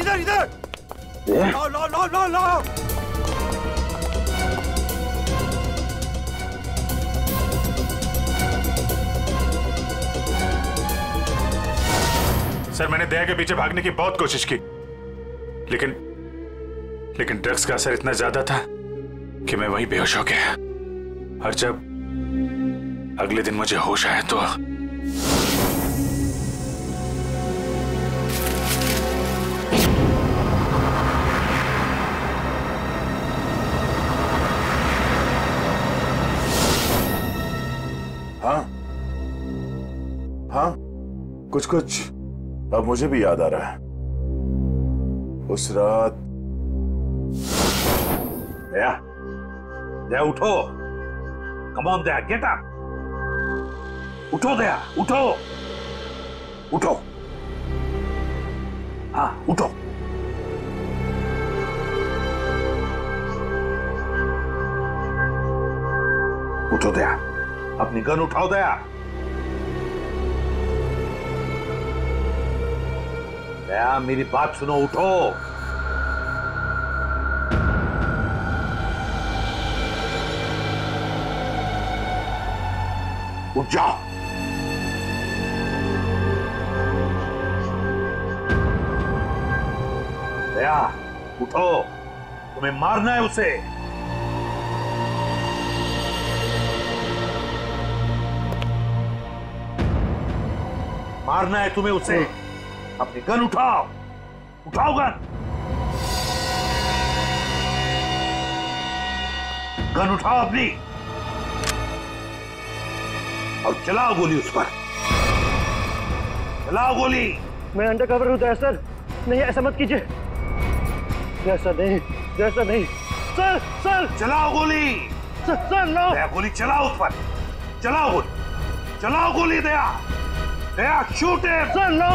इधर इधर इधर लो लो लो लो लो। सर मैंने दया के पीछे भागने की बहुत कोशिश की, लेकिन ड्रग्स का असर इतना ज्यादा था कि मैं वहीं बेहोश हो गया। और जब अगले दिन मुझे होश आया तो हाँ कुछ कुछ अब मुझे भी याद आ रहा है। उस रात दया, दया उठो। Come on Daya, get up. उठो दया, उठो उठो। हाँ उठो। उठो दया, अपनी गन उठाओ दया। दया मेरी बात सुनो, उठो। उठ जाओ। दया उठो, तुम्हें मारना है उसे। मारना है तुम्हें उसे। अपनी गन उठाओ, उठाओ गन। गन उठाओ अपनी और चलाओ गोली उस पर। चलाओ गोली। मैं अंडर कवर हूं सर, नहीं ऐसा मत कीजिए। जैसा नहीं, जैसा नहीं सर। सर चलाओ गोली। Sir no. दया गोली चलाओ उस पर। चलाओ गोली, चलाओ गोली। Daya, Daya shoot him. Sir no.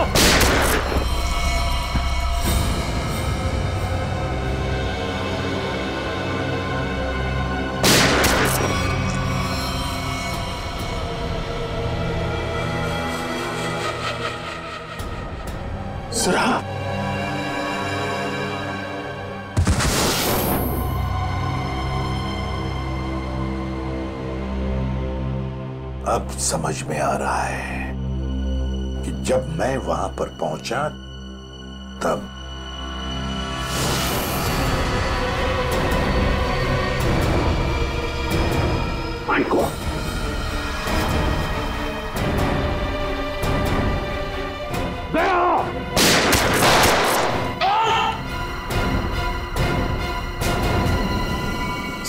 सुरा, अब समझ में आ रहा है कि जब मैं वहां पर पहुंचा तब माय गॉड,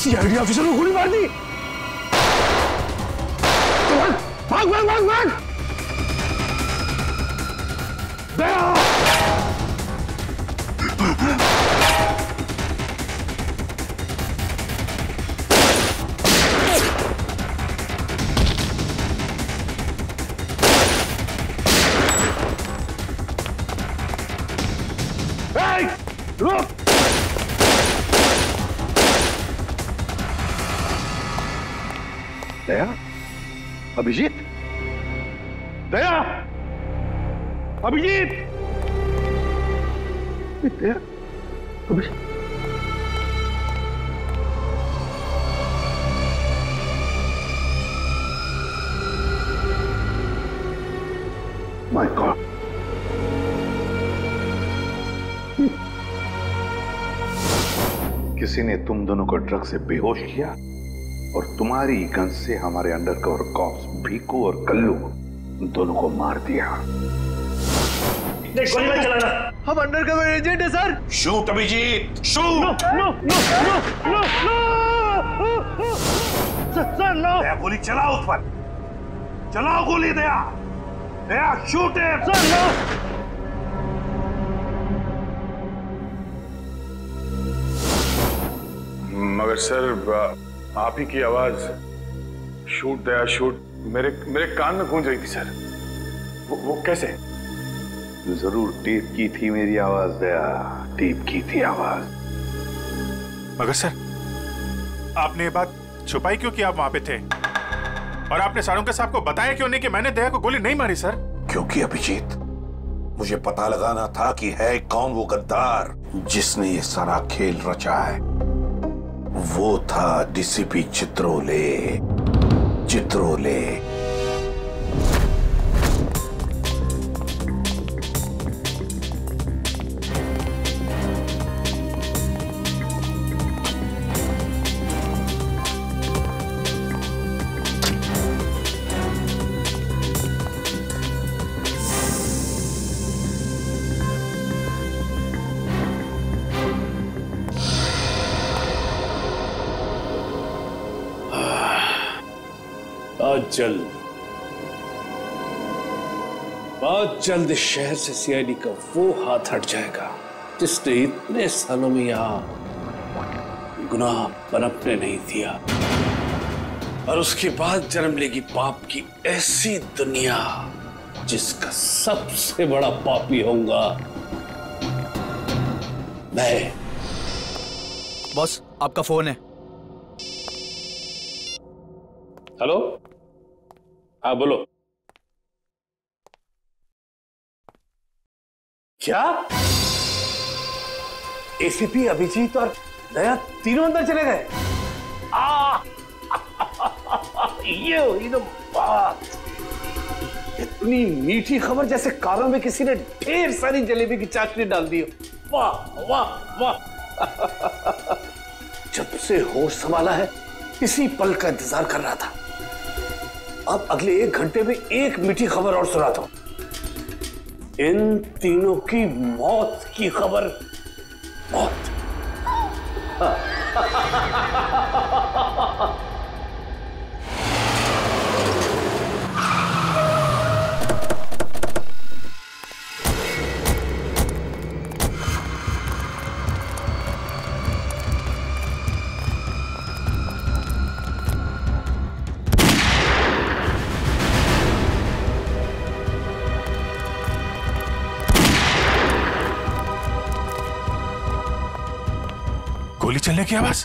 सीआईडी ऑफिसर को गोली मार दी। भाग भाग भाग भाग। दया रुक। दया, अभिजीत, दया, अभिजीत, दया, अभिजीत। माय गॉड, किसी ने तुम दोनों को ड्रग से बेहोश किया और तुम्हारी गन से हमारे अंडरकवर कॉप्स भीकू और कल्लू दोनों को मार दिया। गोली मत चलाना, हम अंडरकवर एजेंट है sir. Shoot Abhijeet, shoot. No no no no no sir no. Daya गोली चलाओ उस पर। चलाओ गोली। Daya, Daya shoot him. Sir no. मगर सर आप ही की आवाज शूट दया शूट मेरे कान में गूंज रही थी सर। वो कैसे? जरूर टेप की थी मेरी आवाज दया, टेप की थी आवाज। मगर सर आपने ये बात छुपाई क्यों कि आप वहां पे थे? और आपने सारों के साहब को बताया क्यों नहीं कि मैंने दया को गोली नहीं मारी सर? क्योंकि अभिजीत मुझे पता लगाना था कि है कौन वो गद्दार जिसने ये सारा खेल रचा है। वो था डीसीपी चित्रोले। चित्रोले बहुत जल्द इस शहर से सीआईडी का वो हाथ हट जाएगा जिसने इतने सालों में यहां गुनाह पनपने नहीं दिया, और उसके बाद जन्म लेगी पाप की ऐसी दुनिया जिसका सबसे बड़ा पापी होऊंगा मैं। बॉस, आपका फोन है। हेलो, हाँ बोलो। क्या एसीपी अभिजीत और दया तीनों अंदर चले गए? ये हुई ना बात। इतनी मीठी खबर जैसे कारों में किसी ने ढेर सारी जलेबी की चाशनी डाल दी। वाह वाह वाह। जब से होश संभाला है इसी पल का इंतजार कर रहा था। अब अगले 1 घंटे में एक मीठी खबर और सुनाता हूं। इन तीनों की मौत की खबर। मौत। गोली चलने की आवाज।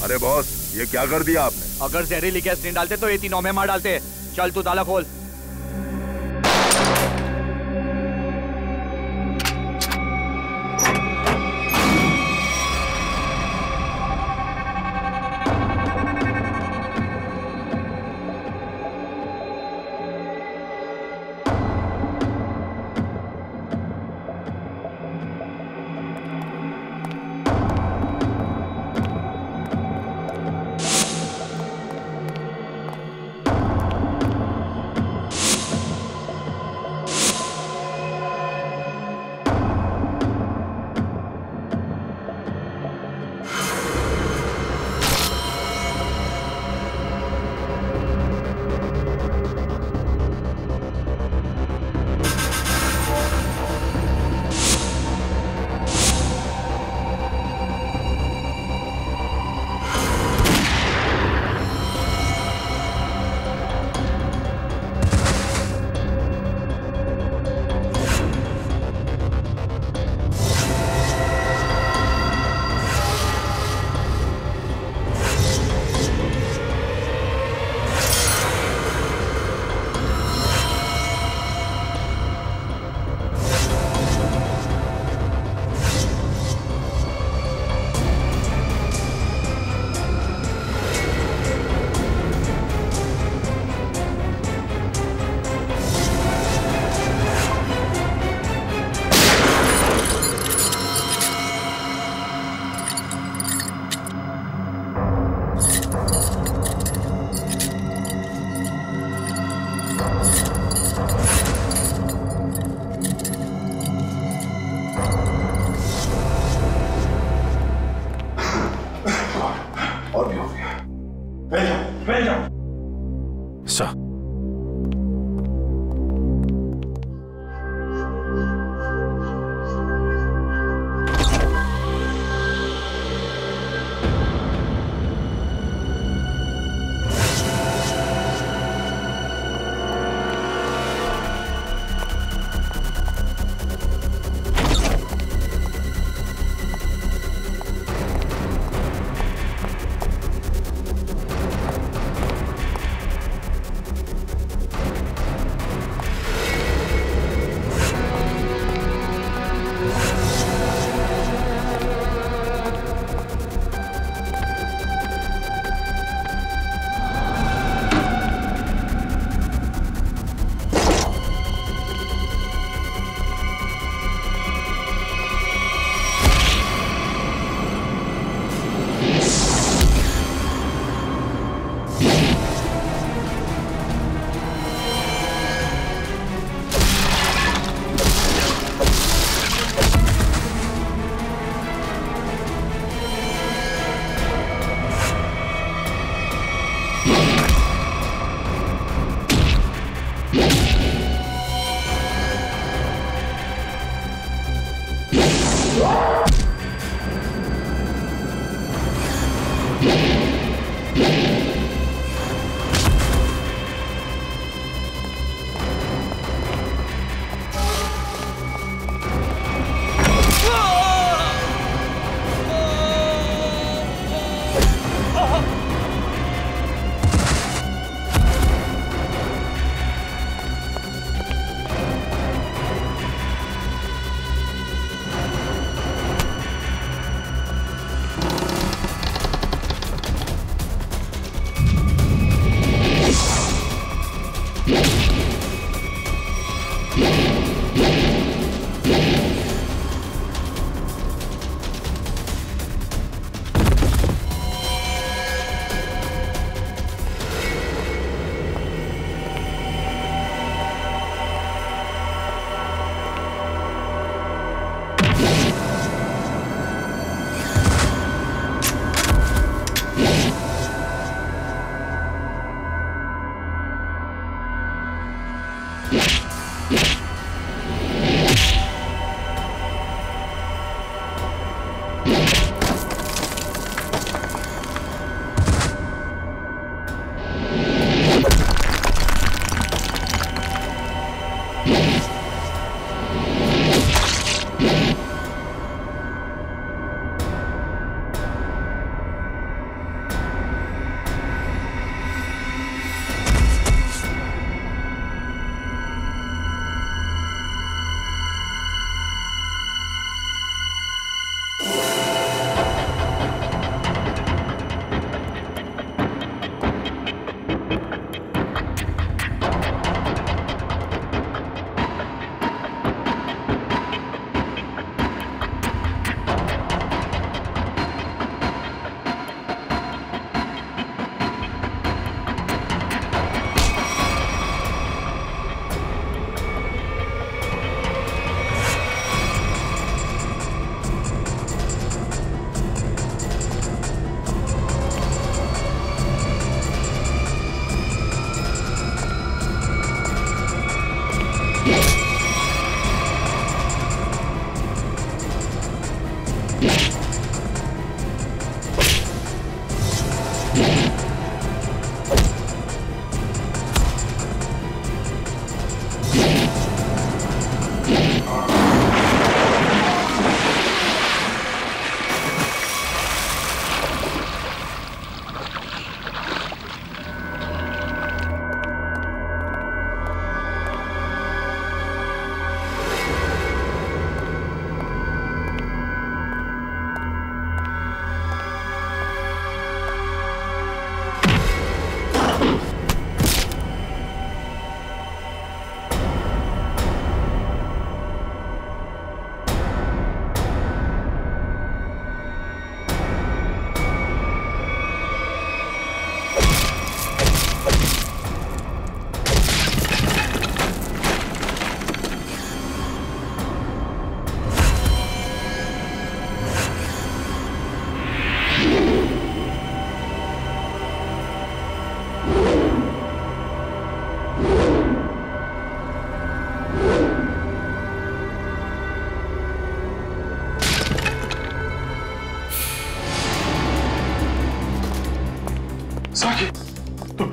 अरे बॉस, ये क्या कर दिया आपने? अगर जहरीली गैस नहीं डालते तो ये तीनों में मार डालते। चल तू ताला खोल।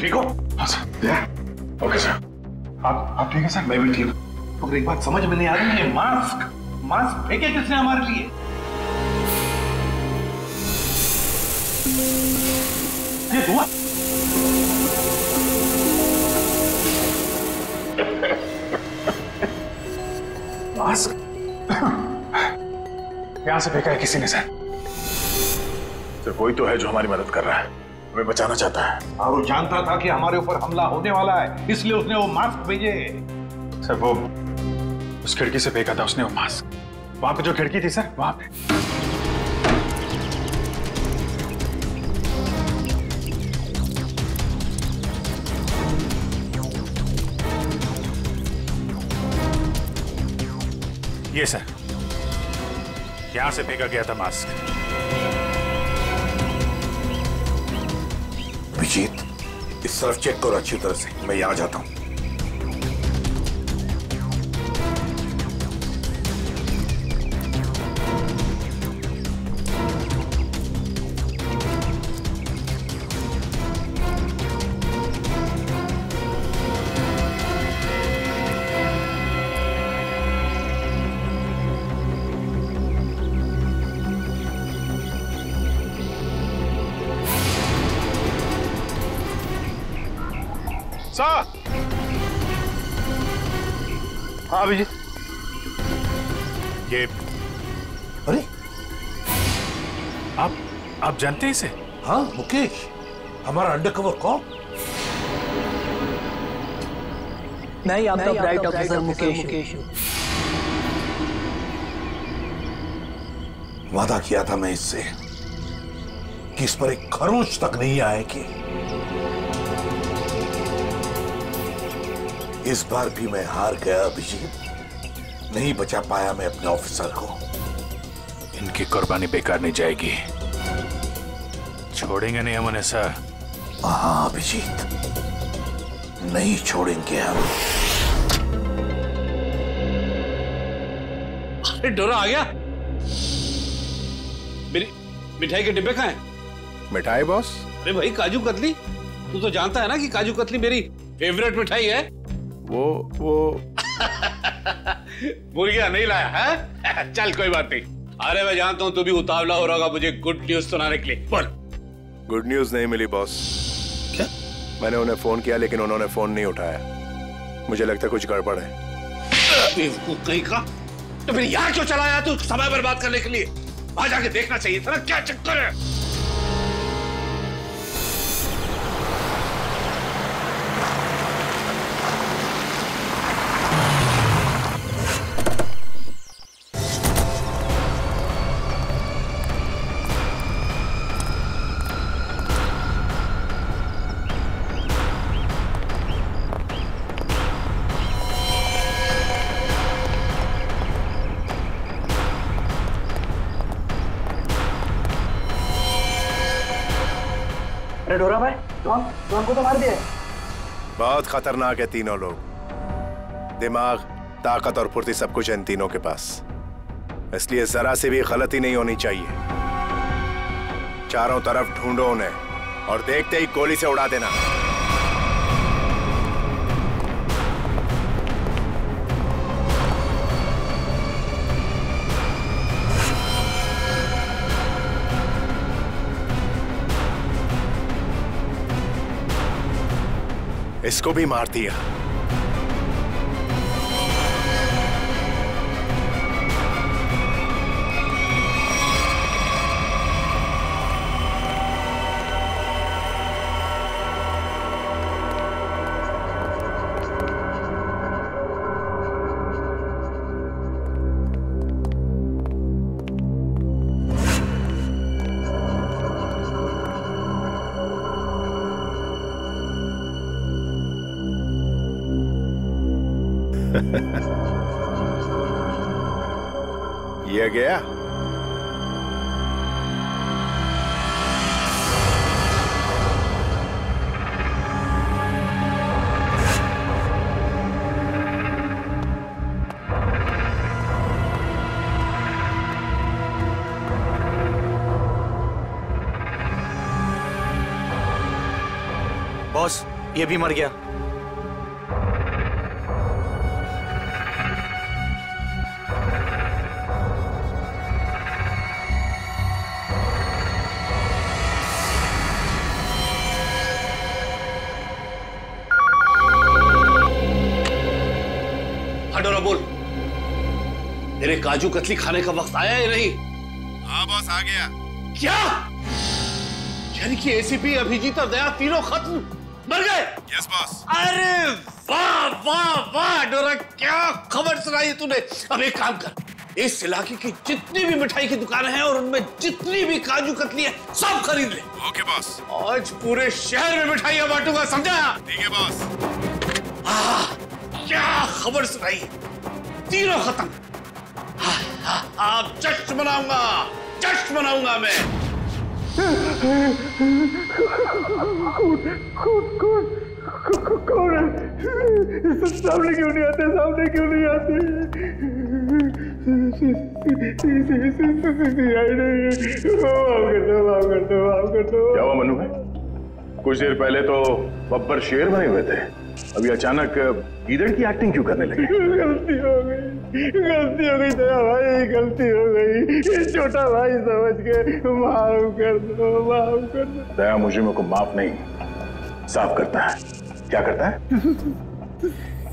ठीक हो? हाँ सर। Okay sir. आप ठीक है सर? मैं भी ठीक हूँ। तो एक बात समझ में नहीं आ रही है, मास्क फेंके किसने हमारे लिए? ये हुआ मास्क यहां से फेंका है किसी ने सर। तो कोई तो है जो हमारी मदद कर रहा है, हमें बचाना चाहता है। और वो जानता था कि हमारे ऊपर हमला होने वाला है, इसलिए उसने वो मास्क भेजे। सर वो उस खिड़की से फेंका था उसने वो मास्क, वहां पे जो खिड़की थी सर, वहां पे। ये सर, यहां से फेंका गया था मास्क। अभिजीत, इस तरफ चेक करो अच्छी तरह से, मैं यहां जाता हूं। हाँ अभिजीत, ये अरे आप जानते हैं इसे? हाँ, मुकेश, हमारा अंडरकवर कॉप। नहीं, आपका ब्राइट ऑफिसर मुकेश। वादा किया था मैं इससे कि इस पर एक खरोंच तक नहीं आएगी। इस बार भी मैं हार गया अभिजीत, नहीं बचा पाया मैं अपने ऑफिसर को। इनकी कुर्बानी बेकार नहीं जाएगी, छोड़ेंगे नहीं हम उन्हें सर। हाँ अभिजीत, नहीं छोड़ेंगे हम। अरे डोरा आ गया। मेरी मिठाई के डिब्बे कहाँ हैं? मिठाई बॉस? अरे भाई काजू कतली, तू तो जानता है ना कि काजू कतली मेरी फेवरेट मिठाई है। वो भूल गया, नहीं लाया है? चल कोई बात नहीं। अरे मैं जानता हूँ तू भी उतावला हो रहा होगा मुझे गुड न्यूज सुनाने के लिए। बोल। गुड न्यूज नहीं मिली बॉस। क्या? मैंने उन्हें फोन किया लेकिन उन्होंने फोन नहीं उठाया। मुझे लगता है कुछ गड़बड़ है। कहीं का? तो फिर यहाँ क्यों चला आया तू समय बर्बाद करने के लिए? वहां जाके देखना चाहिए था ना क्या चक्कर है। अरे डोरा भाई, तो हमको तो मार दिया। बहुत खतरनाक है तीनों लोग। दिमाग, ताकत और फुर्ती सब कुछ है इन तीनों के पास, इसलिए जरा सी भी गलती नहीं होनी चाहिए। चारों तरफ ढूंढो उन्हें और देखते ही गोली से उड़ा देना। इसको भी मार दिया। ये गया। बॉस, ये भी मर गया। डोरा बोल, तेरे काजू कतली खाने का वक्त आया या नहीं? हाँ बॉस, आ गया। क्या? यानी कि एसीपी, अभिजीत और दया तीनों खत्म मर गए? Yes boss. अरे वाह वाह वाह डोरा, क्या खबर सुनाई तूने। अब एक काम कर, इस इलाके की जितनी भी मिठाई की दुकानें हैं और उनमें जितनी भी काजू कतली है सब खरीद ले। Okay boss. आज पूरे शहर में मिठाइयां बांटूंगा, समझा? ठीक है बॉस। क्या खबर सुनाई, तीनों खत्म। आप जश्न मनाऊंगा, जश्न मनाऊंगा मैं। कौन है? सामने क्यों नहीं आते? सामने क्यों नहीं आते? क्या हुआ मनु भाई? कुछ देर पहले तो बब्बर शेर बने हुए थे, अभी अचानक गीदड़ की एक्टिंग क्यों करने लगे? गलती हो गई दया भाई, गलती हो गई। छोटा भाई समझ के माफ कर दो, माफ कर दो। दया मुजरिमों को माफ नहीं, साफ करता है। क्या करता है?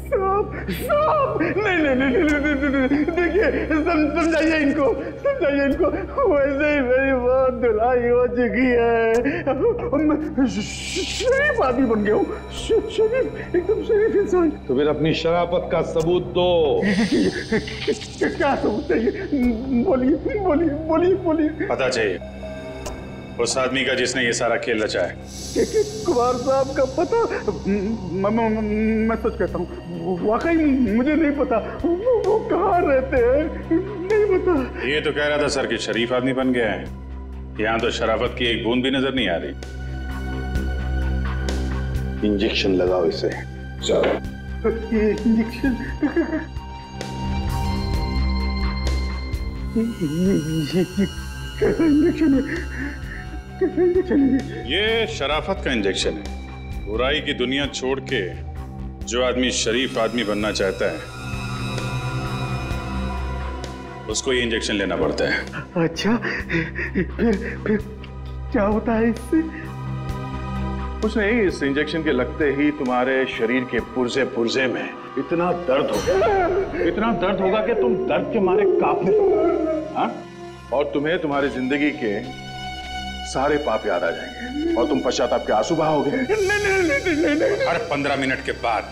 नहीं, देखिए समझाइए इनको, वैसे ही मेरी बहुत धुलाई हो चुकी है। शरीफ आदमी बन गया हूँ, शरीफ, एकदम शरीफ इंसान। तो फिर अपनी शराफत का सबूत दो। क्या सबूत चाहिए? बोलिए। पता चाहिए उस आदमी का जिसने ये सारा खेल रचा है। कुमार साहब का पता? मैं सच कहता हूँ, वाकई मुझे नहीं पता। वो कहाँ रहते हैं, नहीं पता। ये तो कह रहा था सर कि शरीफ आदमी बन गया है। यहाँ तो शराफत की एक बूंद भी नजर नहीं आ रही। इंजेक्शन लगाओ इसे। इंजेक्शन? ये शराफत का इंजेक्शन है। बुराई की दुनिया छोड़ के जो आदमी शरीफ आदमी बनना चाहता है उसको ये इंजेक्शन लेना पड़ता है। अच्छा, फिर क्या होता है इससे? कुछ नहीं, इस इंजेक्शन के लगते ही तुम्हारे शरीर के पुर्जे पुर्जे में इतना दर्द होगा कि तुम दर्द के मारे कांपने लगोगे। हाँ? और तुम्हें तुम्हारी जिंदगी के सारे पाप याद आ जाएंगे और तुम पश्चाताप के आंसू बहाओगे। नहीं। हर 15 मिनट के बाद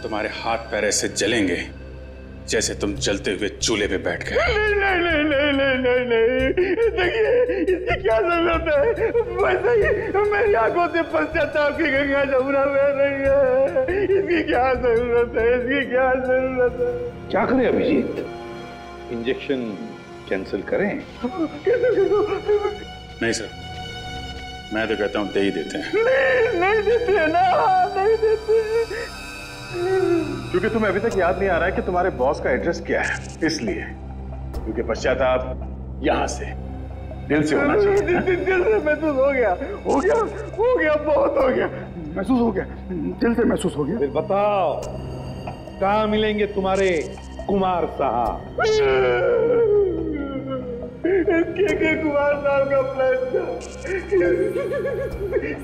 तुम्हारे हाथ पैर ऐसे जलेंगे जैसे तुम जलते हुए चूल्हे पे बैठ गए। नहीं, देखिए इसकी क्या जरूरत है? वैसे ही मेरी आंखों से पश्चाताप की गंगा जमुना बह रही है। इसकी क्या जरूरत है? क्या करें अभिजीत? इंजेक्शन कैंसिल करें? नहीं सर, मैं तो कहता हूँ दे ही देते हैं। नहीं देते ना, नहीं देते। क्योंकि तुम्हें अभी तक याद नहीं आ रहा है कि तुम्हारे बॉस का एड्रेस क्या है, इसलिए। क्योंकि पश्चाताप यहाँ से, दिल से होना चाहिए। दिल से महसूस हो गया, बहुत हो गया, महसूस हो गया, दिल से महसूस हो गया। फिर बताओ कहाँ मिलेंगे तुम्हारे कुमार साहब? के कुमार साहब का प्लान था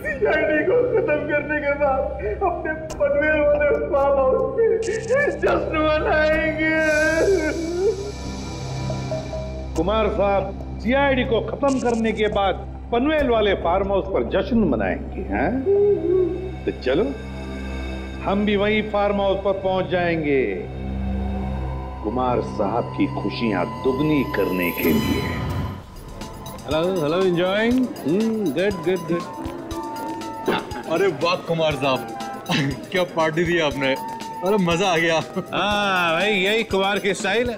सीआईडी को खत्म करने के बाद अपने पनवेल वाले फार्म हाउस पे जश्न मनाएंगे। कुमार साहब सीआईडी को खत्म करने के बाद पनवेल वाले फार्म हाउस पर जश्न मनाएंगे, हैं? तो चलो हम भी वहीं फार्म हाउस पर पहुंच जाएंगे कुमार साहब की खुशियां दुगनी करने के लिए। Hello enjoying? गुड। अरे वाह कुमार साहब, क्या पार्टी दी आपने, अरे मजा आ गया। हाँ भाई, यही कुमार की स्टाइल है।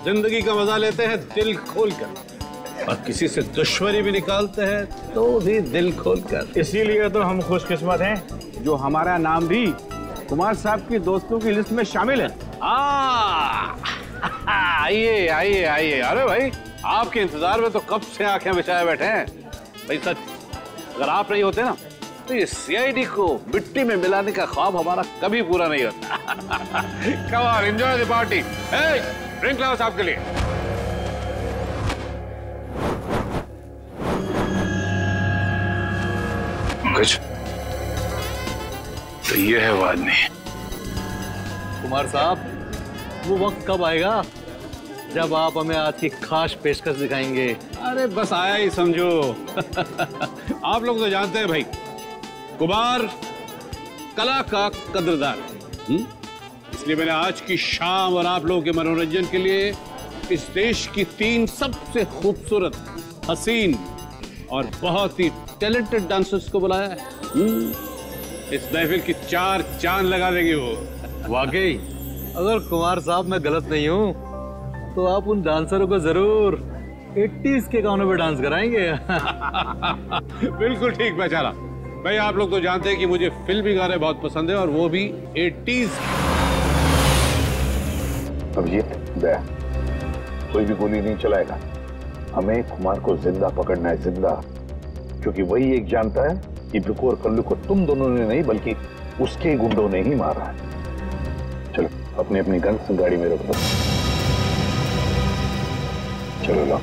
जिंदगी का मजा लेते हैं दिल खोलकर, और किसी से दुश्मनी भी निकालते हैं तो भी दिल खोलकर। इसीलिए तो हम खुशकिस्मत हैं जो हमारा नाम भी कुमार साहब की दोस्तों की लिस्ट में शामिल है। आइए। अरे भाई, आपके इंतजार में तो कब से आंखें बिछाए बैठे हैं। भाई सच, अगर आप नहीं होते ना तो ये सीआईडी को मिट्टी में मिलाने का ख्वाब हमारा कभी पूरा नहीं होता। Come on, enjoy the party. Drink लाओ साहब के लिए। कुछ तो ये है वो आदमी। कुमार साहब, वो वक्त कब आएगा जब आप हमें आज की खास पेशकश दिखाएंगे? अरे बस आया ही समझो। आप लोग तो जानते हैं भाई, कुमार कला का कदरदान है। इसलिए मैंने आज की शाम और आप लोगों के मनोरंजन के लिए इस देश की 3 सबसे खूबसूरत, हसीन और बहुत ही टैलेंटेड डांसर्स को बुलाया है। इस महफिल की 4 चांद लगा देंगे वो। वाकई, अगर कुमार साहब मैं गलत नहीं हूँ तो आप उन डांसरों को जरूर 80s के गानों पे डांस कराएंगे। बिल्कुल ठीक पहचाना भाई। आप लोग तो जानते हैं कि मुझे फिल्मी गाने बहुत पसंद है, और वो भी 80s। अब ये दया, कोई भी गोली नहीं चलाएगा। हमें कुमार को जिंदा पकड़ना है, जिंदा। क्योंकि वही एक जानता है कि भिकू और कल्लू को तुम दोनों ने नहीं, बल्कि उसके गुंडों ने ही मारा है। चलो अपनी अपनी गन्स गाड़ी में रख दो। चलो लो।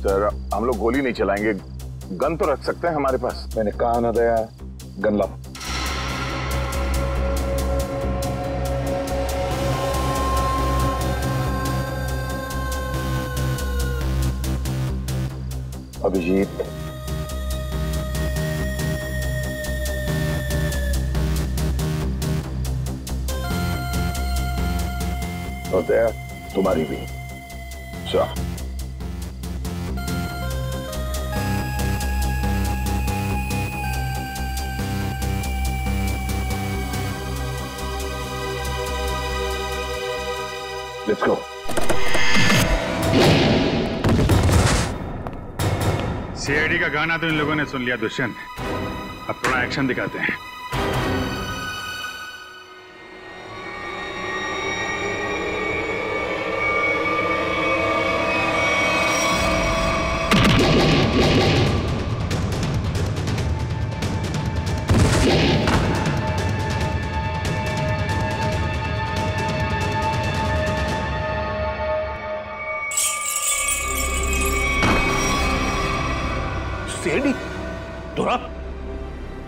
सर, हम लोग गोली नहीं चलाएंगे, गन तो रख सकते हैं हमारे पास। मैंने कहा ना दया, गन लाओ। अभिजीत, और दया तुम्हारी भी। चलो लेट्स गो। सीआईडी का गाना तो इन लोगों ने सुन लिया दुष्यंत, अब थोड़ा एक्शन दिखाते हैं।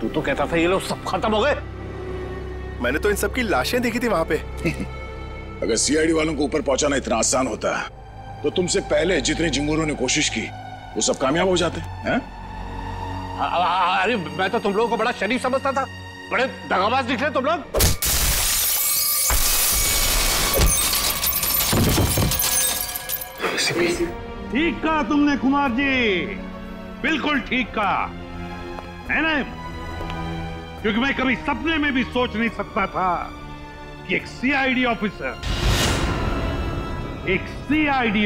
तू तो कहता था ये लोग सब खत्म हो गए। मैंने तो इन सब की लाशें देखी थी वहां पे। अगर सीआईडी वालों को ऊपर पहुंचाना इतना आसान होता तो तुमसे पहले जितने जिंगूरों ने कोशिश की वो सब कामयाब हो जाते हैं। अरे मैं तो तुम लोगों को बड़ा शरीफ समझता था, बड़े दगाबाज दिख रहे तुम लोग। ठीक कहा तुमने कुमार जी, बिल्कुल ठीक कहा है ना? क्योंकि मैं कभी सपने में भी सोच नहीं सकता था कि एक सीआईडी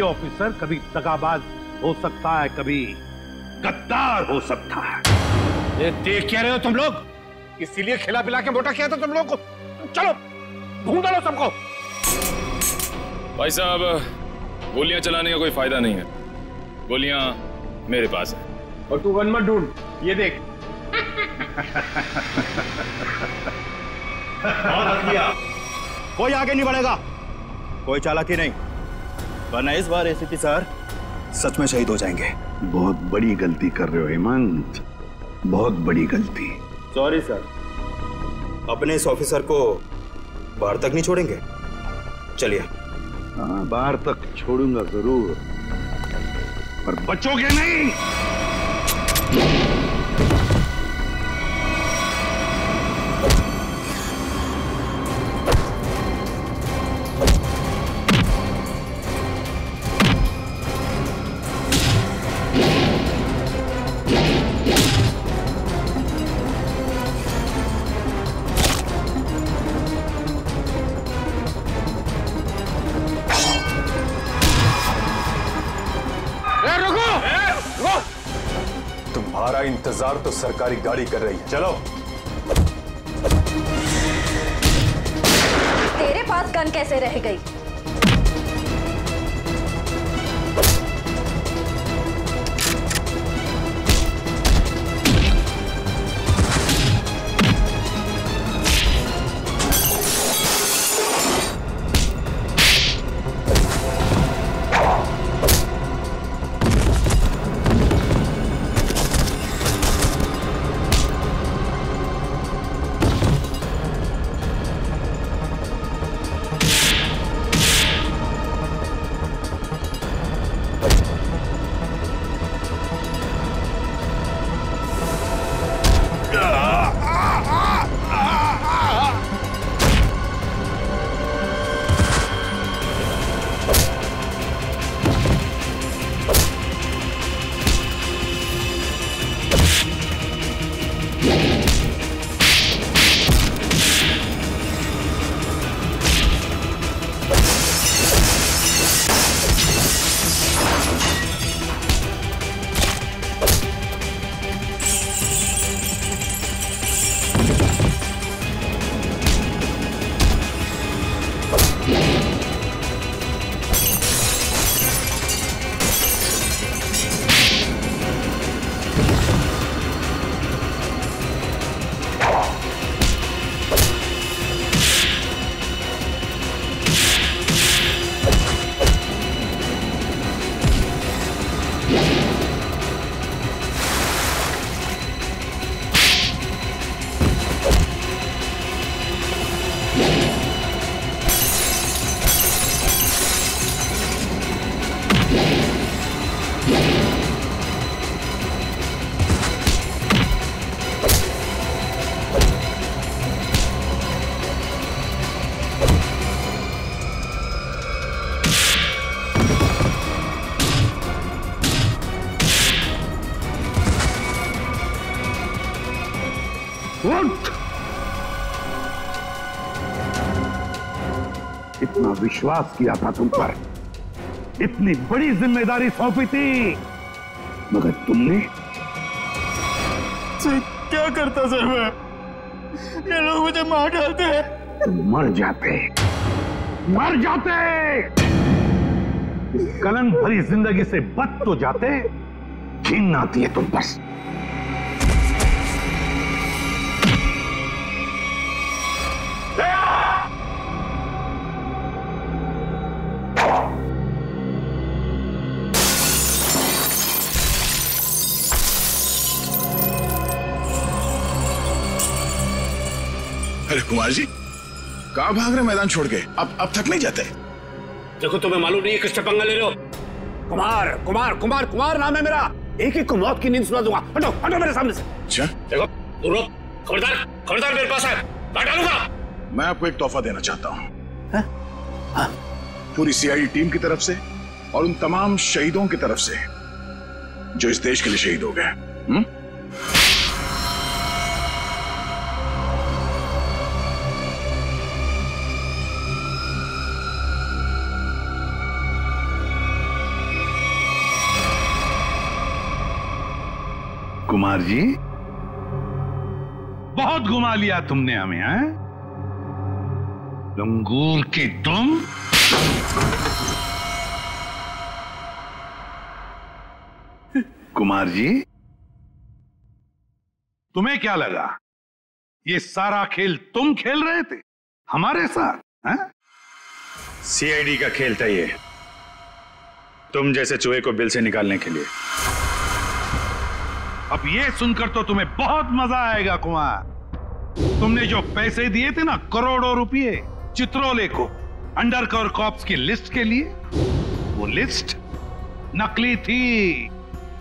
ऑफिसर कभी दगाबाज हो सकता है, कभी गद्दार हो सकता है। ये देख क्या रहे हो तुम लोग? इसीलिए खिला पिला के मोटा किया था तुम लोग को। चलो ढूंढ लो सबको। भाई साहब, गोलियां चलाने का कोई फायदा नहीं है, गोलियां मेरे पास है। और तू गन मत ढूंढ, ये देख। कोई आगे नहीं बढ़ेगा, कोई चालाकी नहीं, वरना इस बार एसीपी सर सच में शहीद हो जाएंगे। बहुत बड़ी गलती कर रहे हो हेमंत, बहुत बड़ी गलती। सॉरी सर, अपने इस ऑफिसर को बाहर तक नहीं छोड़ेंगे। चलिए। हाँ, बाहर तक छोड़ूंगा जरूर, पर बचोगे नहीं। तुम्हारा इंतजार तो सरकारी गाड़ी कर रही है, चलो। तेरे पास गन कैसे रह गई? इतना विश्वास किया था तुम पर, इतनी बड़ी जिम्मेदारी सौंपी थी, मगर तुमने। सर क्या करता सर मैं? ये लोग मुझे मार डालते हैं। तुम मर जाते, मर जाते। इस कलन भरी जिंदगी से बच तो जाते, घिन आती है तुम पर। अरे कुमार जी, कहां भाग रहे मैदान छोड़ के? अब थक नहीं जाते? देखो तुम्हें मालूम नहीं है किससे पंगा ले रहे हो? कुमार कुमार कुमार कुमार नाम है मेरा। एक एक को मौत की नींद सुना दूंगा। हटो हटो मेरे सामने से। अच्छा देखो तू रोक, खबरदार खबरदार मेरे पास है, काट डालूंगा। मैं आपको एक तोहफा देना चाहता हूं, पूरी सीआईडी टीम की तरफ से और उन तमाम शहीदों की तरफ से जो इस देश के लिए शहीद हो गए। कुमार जी, बहुत घुमा लिया तुमने हमें, हैं? लंगूर की तुम। कुमार जी, तुम्हें क्या लगा ये सारा खेल तुम खेल रहे थे हमारे साथ? हैं? सीआईडी का खेल था ये, तुम जैसे चूहे को बिल से निकालने के लिए। अब ये सुनकर तो तुम्हें बहुत मजा आएगा कुमार। तुमने जो पैसे दिए थे ना, करोड़ों रुपए चित्रोले को अंडरकवर कॉप्स की लिस्ट के लिए, वो लिस्ट नकली थी,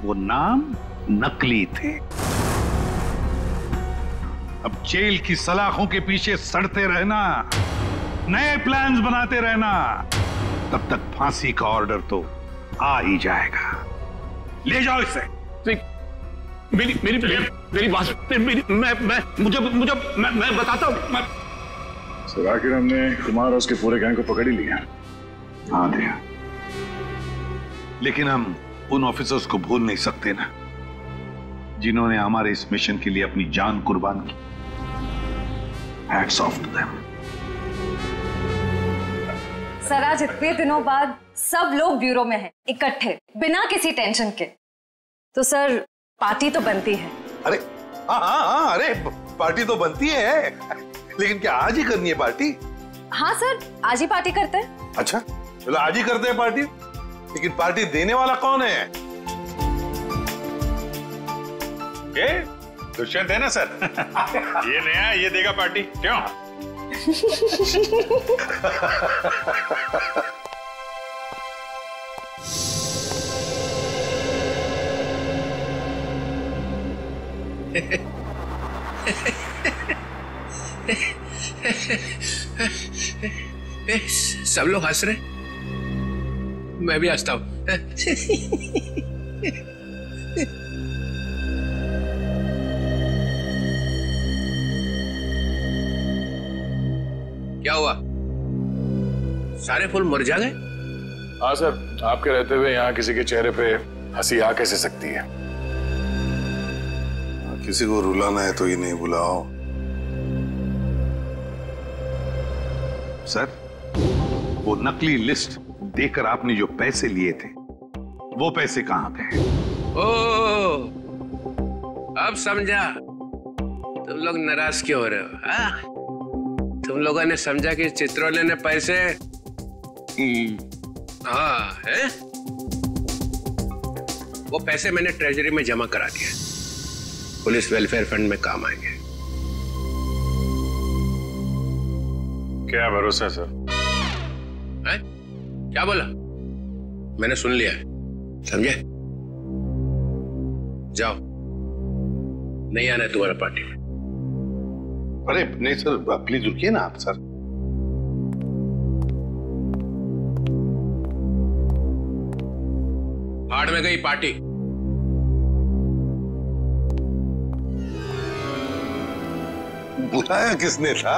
वो नाम नकली थे। अब जेल की सलाखों के पीछे सड़ते रहना, नए प्लान्स बनाते रहना, तब तक फांसी का ऑर्डर तो आ ही जाएगा। ले जाओ इसे। मेरी मेरी मेरी बात, मैं बताता हूँ। सर आखिर हमने कुमार और उसके पूरे गैंग को पकड़ ही लिया। हाँ दिया, लेकिन हम उन ऑफिसर्स को भूल नहीं सकते ना, जिन्होंने हमारे इस मिशन के लिए अपनी जान कुर्बान की। Hats off to them. Sir आज इतने दिनों बाद सब लोग ब्यूरो में हैं, इकट्ठे, बिना किसी टेंशन के। तो सर पार्टी तो बनती है। अरे हाँ, अरे पार्टी तो बनती है, लेकिन क्या आज ही करनी है पार्टी? हाँ सर, आज ही पार्टी करते हैं। अच्छा चलो आज ही करते हैं पार्टी, लेकिन पार्टी देने वाला कौन है? दुष्यंत है ना सर। ये नया, ये देगा पार्टी, क्यों? सब लोग हंस रहे, मैं भी हंसता हूं। क्या हुआ? सारे फूल मुरझा गए? हाँ सर, आपके रहते हुए यहाँ किसी के चेहरे पे हंसी आ कैसे सकती है? किसी को रुलाना है तो ही नहीं बुलाओ। सर, वो नकली लिस्ट देकर आपने जो पैसे लिए थे, वो पैसे कहां पे हैं? ओ, अब समझा तुम लोग नाराज क्यों हो रहे हो? हाँ? तुम लोगों ने समझा कि चित्रोले ने पैसे हाँ है? वो पैसे मैंने ट्रेजरी में जमा करा दिए, पुलिस वेलफेयर फंड में काम आएंगे। क्या भरोसा है सर? है? क्या बोला? मैंने सुन लिया है, समझे? जाओ, नहीं आना है तुम्हारा पार्टी में। अरे नहीं सर, प्लीज रुकिए ना आप सर। भाड़ में गई पार्टी। बुलाया किसने था?